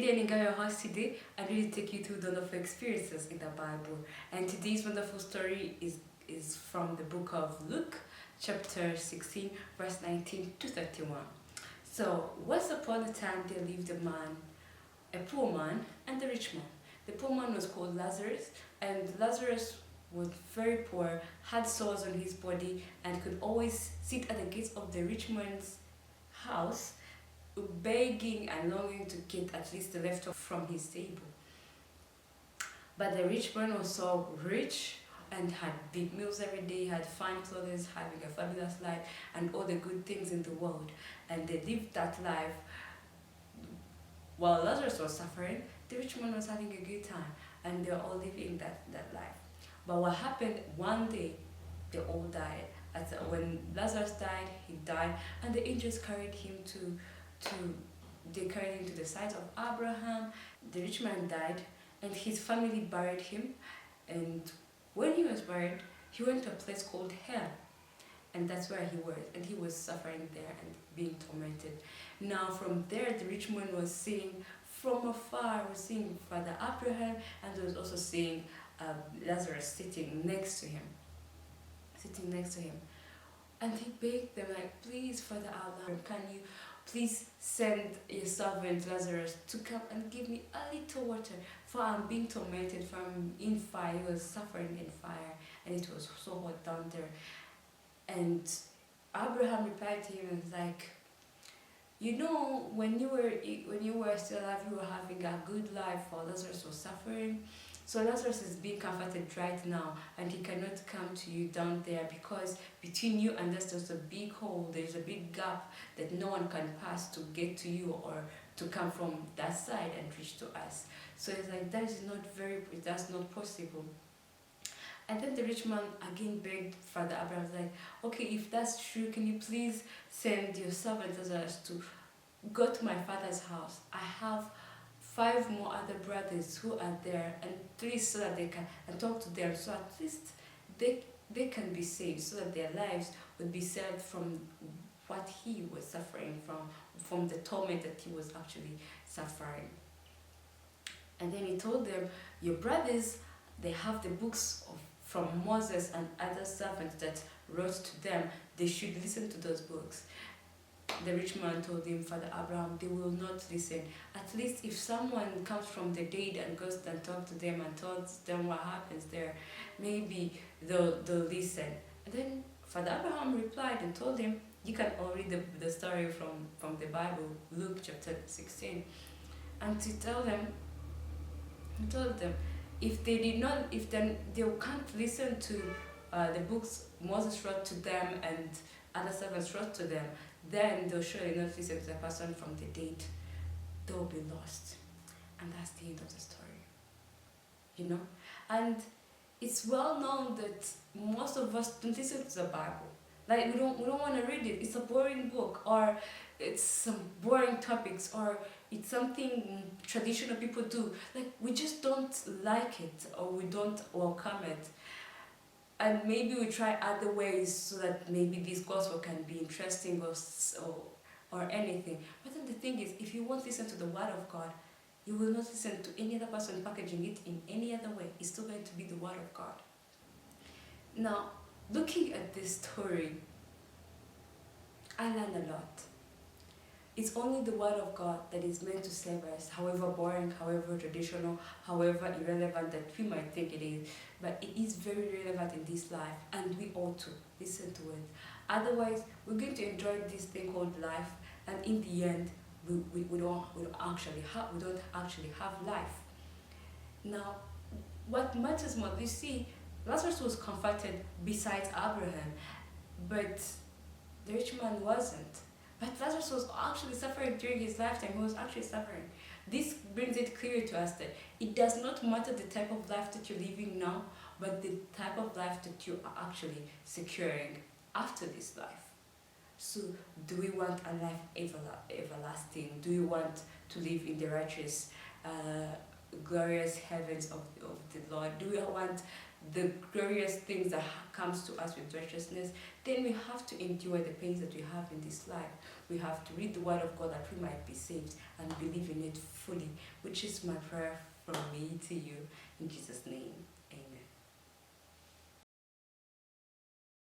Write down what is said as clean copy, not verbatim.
Lillian in your house today. I'm going to take you through the wonderful experiences in the Bible. And today's wonderful story is from the book of Luke, chapter 16, verse 19 to 31. So, once upon a time there lived a poor man, and a rich man. The poor man was called Lazarus, and Lazarus was very poor, had sores on his body, and could always sit at the gates of the rich man's house, begging and longing to get at least the leftover from his table. But the rich man was so rich and had big meals every day, had fine clothes, having a fabulous life, and all the good things in the world. And they lived that life. While Lazarus was suffering, the rich man was having a good time, and they were all living that life. But what happened one day, they all died. When Lazarus died, he died, and the angels carried him they carried him to the side of Abraham. The rich man died, and his family buried him. And when he was buried, he went to a place called hell, and that's where he was. And he was suffering there and being tormented. Now from there, the rich man was seeing from afar, was seeing Father Abraham, and was also seeing Lazarus sitting next to him. And he begged them, like, please, Father Abraham, can you please send your servant Lazarus to come and give me a little water, for I'm being tormented, for I'm in fire. He was suffering in fire, and it was so hot down there. And Abraham replied to him and was like, you know, when you were still alive, you were having a good life, while Lazarus was suffering. So Lazarus is being comforted right now, and he cannot come to you down there, because between you and us there's a big hole, there's a big gap that no one can pass to get to you or to come from that side and reach to us. So it's like, that's not possible. And then the rich man again begged Father Abraham, like, okay, if that's true, can you please send your servant Lazarus to go to my father's house? I have 5 more other brothers who are there, and 3, so that they can, and talk to them, so at least they can be saved, so that their lives would be saved from what he was suffering from the torment that he was actually suffering. And then he told them, your brothers, they have the books from Moses and other servants that wrote to them. They should listen to those books. The rich man told him, Father Abraham, they will not listen. At least if someone comes from the dead and goes and talks to them and tells them what happens there, maybe they'll listen. And then Father Abraham replied and told him, you can all read the story from the Bible, Luke chapter 16. And he told them, if they can't listen to the books Moses wrote to them and other servants wrote to them, then they'll surely not listen to the person from the dead. They'll be lost. And that's the end of the story. You know? And it's well known that most of us don't listen to the Bible. Like, we don't want to read it. It's a boring book, or it's some boring topics, or it's something traditional people do. Like, we just don't like it, or we don't welcome it. And maybe we try other ways so that maybe this gospel can be interesting or anything. But then the thing is, if you won't listen to the word of God, you will not listen to any other person packaging it in any other way. It's still going to be the word of God. Now, looking at this story, I learned a lot. It's only the word of God that is meant to save us, however boring, however traditional, however irrelevant that we might think it is. But it is very relevant in this life, and we ought to listen to it. Otherwise, we're going to enjoy this thing called life, and in the end, we don't actually have life. Now, what matters more, you see, Lazarus was comforted besides Abraham, but the rich man wasn't. But Lazarus was actually suffering during his lifetime. He was actually suffering. This brings it clear to us that it does not matter the type of life that you're living now, but the type of life that you are actually securing after this life. So, do we want a life everlasting? Do we want to live in the righteous, glorious heavens of the Lord? Do we want the glorious things that comes to us with righteousness, then we have to endure the pains that we have in this life. We have to read the word of God that we might be saved and believe in it fully, which is my prayer from me to you in Jesus' name.